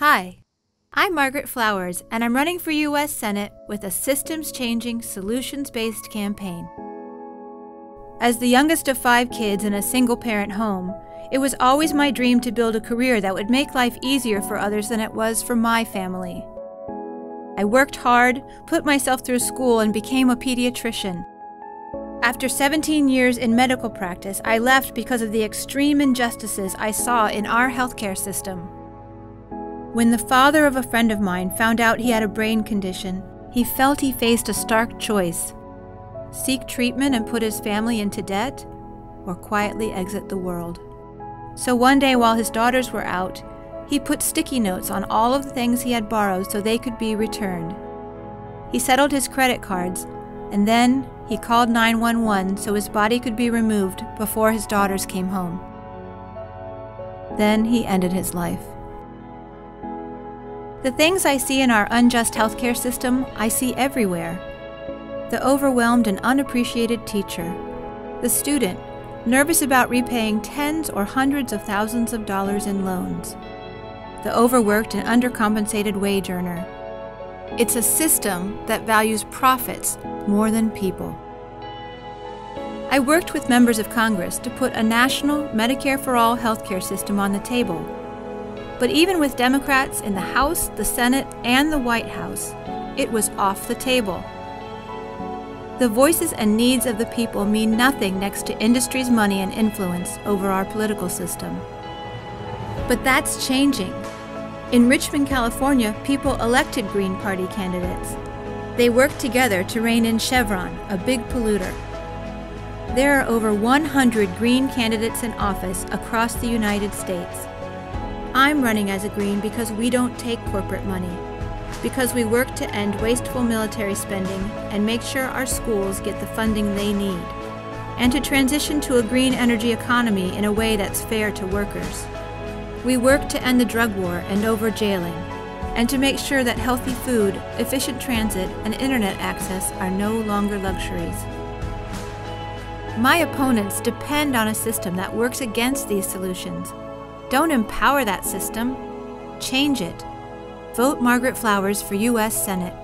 Hi, I'm Margaret Flowers, and I'm running for U.S. Senate with a systems-changing, solutions-based campaign. As the youngest of 5 kids in a single-parent home, it was always my dream to build a career that would make life easier for others than it was for my family. I worked hard, put myself through school, and became a pediatrician. After 17 years in medical practice, I left because of the extreme injustices I saw in our healthcare system. When the father of a friend of mine found out he had a brain condition, he felt he faced a stark choice: seek treatment and put his family into debt, or quietly exit the world. So one day while his daughters were out, he put sticky notes on all of the things he had borrowed so they could be returned. He settled his credit cards, and then he called 911 so his body could be removed before his daughters came home. Then he ended his life. The things I see in our unjust healthcare system, I see everywhere. The overwhelmed and unappreciated teacher. The student, nervous about repaying tens or hundreds of thousands of dollars in loans. The overworked and undercompensated wage earner. It's a system that values profits more than people. I worked with members of Congress to put a national Medicare for all healthcare system on the table. But even with Democrats in the House, the Senate, and the White House, it was off the table. The voices and needs of the people mean nothing next to industry's money and influence over our political system. But that's changing. In Richmond, California, people elected Green Party candidates. They worked together to rein in Chevron, a big polluter. There are over 100 Green candidates in office across the United States. I'm running as a Green because we don't take corporate money, because we work to end wasteful military spending and make sure our schools get the funding they need, and to transition to a green energy economy in a way that's fair to workers. We work to end the drug war and over-jailing, and to make sure that healthy food, efficient transit, and internet access are no longer luxuries. My opponents depend on a system that works against these solutions. Don't empower that system. Change it. Vote Margaret Flowers for U.S. Senate.